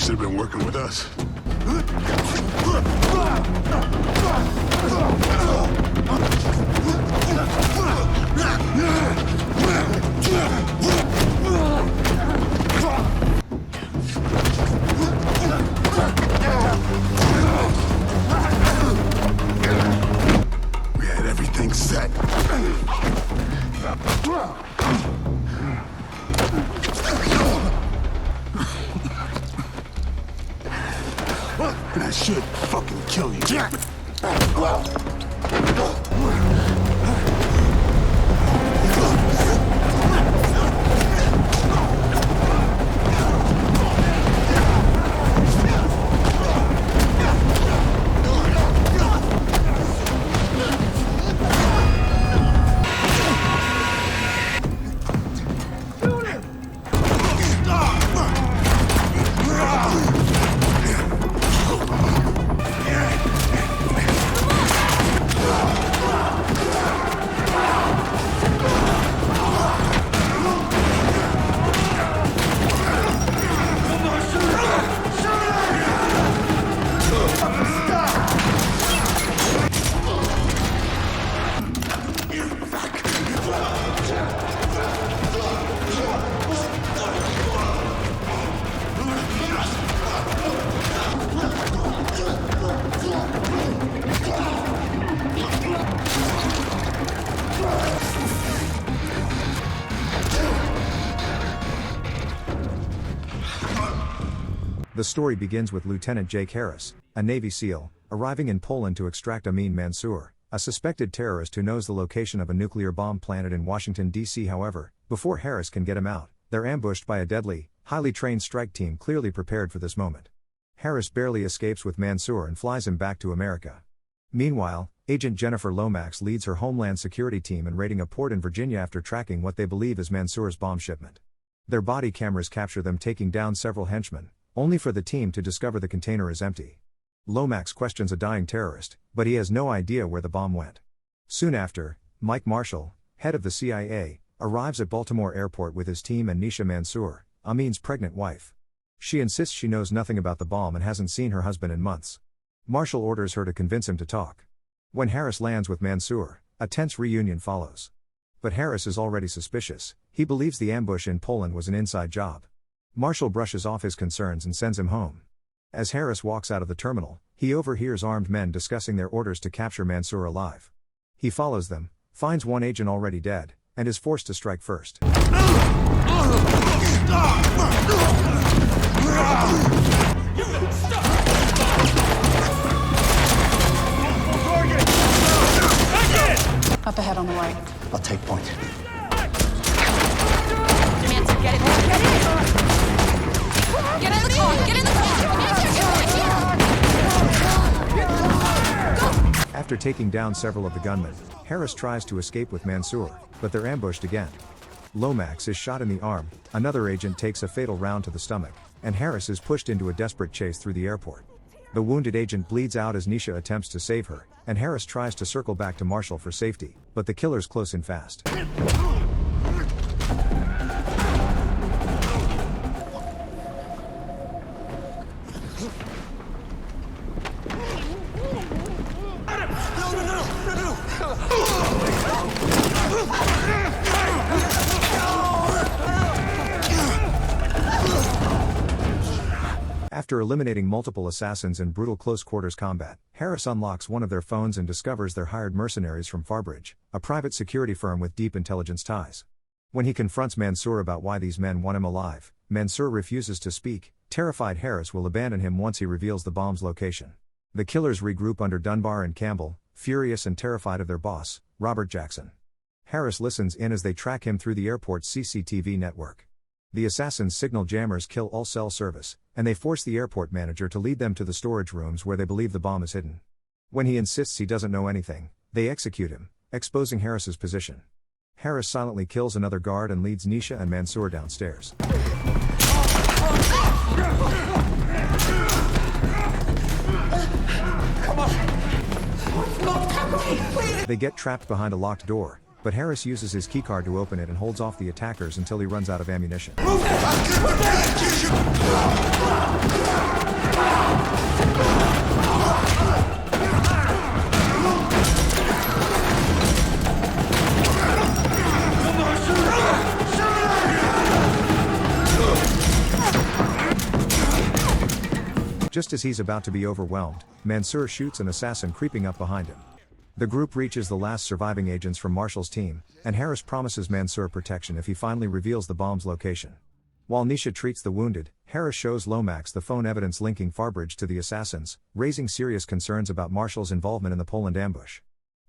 should have been working with us. We had everything set. And I should fucking kill you. The story begins with Lieutenant Jake Harris, a Navy SEAL, arriving in Poland to extract Amin Mansour, a suspected terrorist who knows the location of a nuclear bomb planted in Washington, D.C. However, before Harris can get him out, they're ambushed by a deadly, highly trained strike team clearly prepared for this moment. Harris barely escapes with Mansour and flies him back to America. Meanwhile, Agent Jennifer Lomax leads her Homeland Security team in raiding a port in Virginia after tracking what they believe is Mansour's bomb shipment. Their body cameras capture them taking down several henchmen, only for the team to discover the container is empty. Lomax questions a dying terrorist, but he has no idea where the bomb went. Soon after, Mike Marshall, head of the CIA, arrives at Baltimore Airport with his team and Nisha Mansour, Amin's pregnant wife. She insists she knows nothing about the bomb and hasn't seen her husband in months. Marshall orders her to convince him to talk. When Harris lands with Mansour, a tense reunion follows. But Harris is already suspicious. He believes the ambush in Poland was an inside job. Marshall brushes off his concerns and sends him home. As Harris walks out of the terminal, he overhears armed men discussing their orders to capture Mansour alive. He follows them, finds one agent already dead, and is forced to strike first. Up ahead on the right. I'll take point. Mansour, get in! Get in! Get in the car! Get in the car! After taking down several of the gunmen, Harris tries to escape with Mansour, but they're ambushed again. Lomax is shot in the arm, another agent takes a fatal round to the stomach, and Harris is pushed into a desperate chase through the airport. The wounded agent bleeds out as Nisha attempts to save her, and Harris tries to circle back to Marshall for safety, but the killer's close in fast. After eliminating multiple assassins in brutal close-quarters combat, Harris unlocks one of their phones and discovers they're hired mercenaries from Farbridge, a private security firm with deep intelligence ties. When he confronts Mansour about why these men want him alive, Mansour refuses to speak. Terrified Harris will abandon him once he reveals the bomb's location. The killers regroup under Dunbar and Campbell, furious and terrified of their boss, Robert Jackson. Harris listens in as they track him through the airport's CCTV network. The assassins signal jammers kill all cell service, and they force the airport manager to lead them to the storage rooms where they believe the bomb is hidden. When he insists he doesn't know anything, they execute him, exposing Harris's position. Harris silently kills another guard and leads Nisha and Mansour downstairs. They get trapped behind a locked door, but Harris uses his keycard to open it and holds off the attackers until he runs out of ammunition. Just as he's about to be overwhelmed, Mansour shoots an assassin creeping up behind him. The group reaches the last surviving agents from Marshall's team, and Harris promises Mansour protection if he finally reveals the bomb's location. While Nisha treats the wounded, Harris shows Lomax the phone evidence linking Farbridge to the assassins, raising serious concerns about Marshall's involvement in the Poland ambush.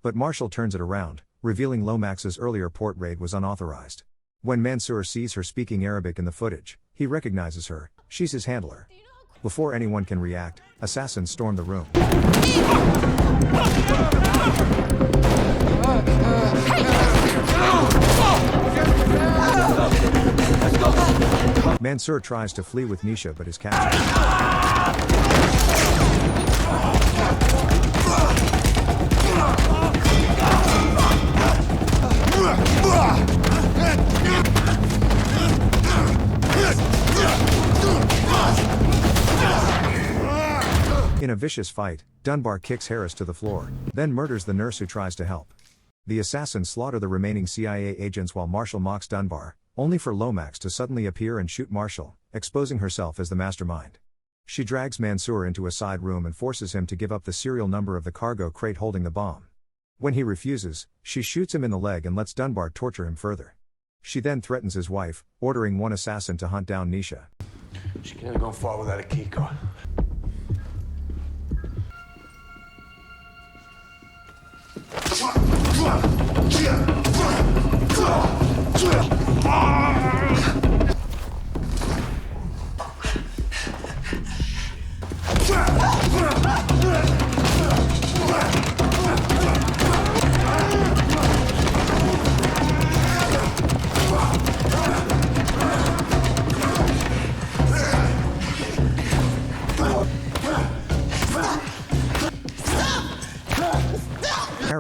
But Marshall turns it around, revealing Lomax's earlier port raid was unauthorized. When Mansour sees her speaking Arabic in the footage, he recognizes her. She's his handler. Before anyone can react, assassins storm the room. Mansour tries to flee with Nisha but is captured. In a vicious fight, Dunbar kicks Harris to the floor, then murders the nurse who tries to help. The assassins slaughter the remaining CIA agents while Marshall mocks Dunbar, only for Lomax to suddenly appear and shoot Marshall, exposing herself as the mastermind. She drags Mansour into a side room and forces him to give up the serial number of the cargo crate holding the bomb. When he refuses, she shoots him in the leg and lets Dunbar torture him further. She then threatens his wife, ordering one assassin to hunt down Nisha. She can't go far without a key card.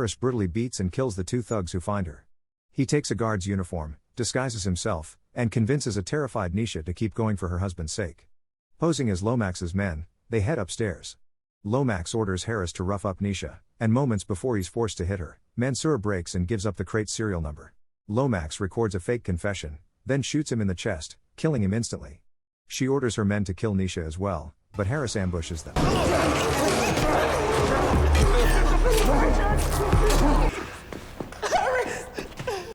Harris brutally beats and kills the two thugs who find her. He takes a guard's uniform, disguises himself, and convinces a terrified Nisha to keep going for her husband's sake. Posing as Lomax's men, they head upstairs. Lomax orders Harris to rough up Nisha, and moments before he's forced to hit her, Mansour breaks and gives up the crate's serial number. Lomax records a fake confession, then shoots him in the chest, killing him instantly. She orders her men to kill Nisha as well, but Harris ambushes them.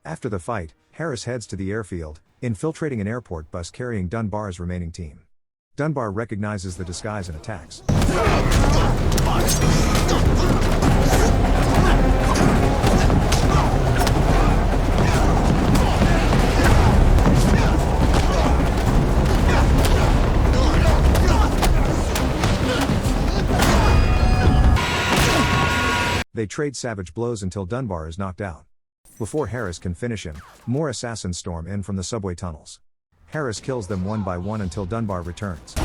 After the fight, Harris heads to the airfield, infiltrating an airport bus carrying Dunbar's remaining team. Dunbar recognizes the disguise and attacks. They trade savage blows until Dunbar is knocked out. Before Harris can finish him, more assassins storm in from the subway tunnels. Harris kills them one by one until Dunbar returns.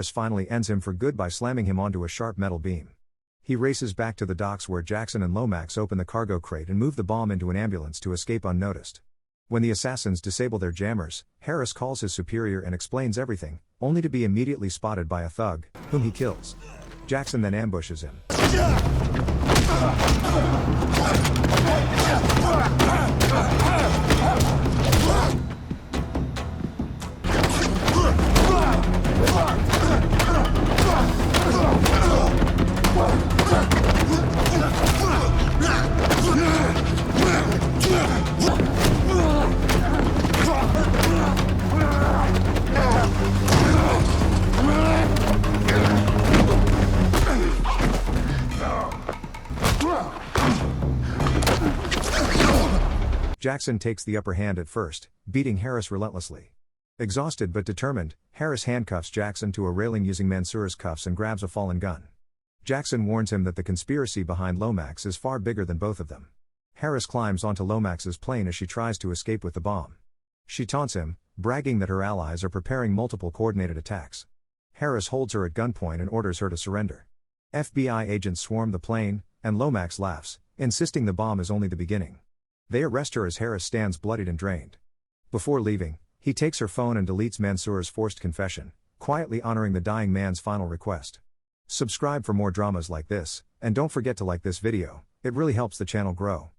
Harris finally ends him for good by slamming him onto a sharp metal beam. He races back to the docks where Jackson and Lomax open the cargo crate and move the bomb into an ambulance to escape unnoticed. When the assassins disable their jammers, Harris calls his superior and explains everything, only to be immediately spotted by a thug, whom he kills. Jackson then ambushes him. Jackson takes the upper hand at first, beating Harris relentlessly. Exhausted but determined, Harris handcuffs Jackson to a railing using Mansour's cuffs and grabs a fallen gun. Jackson warns him that the conspiracy behind Lomax is far bigger than both of them. Harris climbs onto Lomax's plane as she tries to escape with the bomb. She taunts him, bragging that her allies are preparing multiple coordinated attacks. Harris holds her at gunpoint and orders her to surrender. FBI agents swarm the plane, and Lomax laughs, insisting the bomb is only the beginning. They arrest her as Harris stands bloodied and drained. Before leaving, he takes her phone and deletes Mansoor's forced confession, quietly honoring the dying man's final request. Subscribe for more dramas like this, and don't forget to like this video, it really helps the channel grow.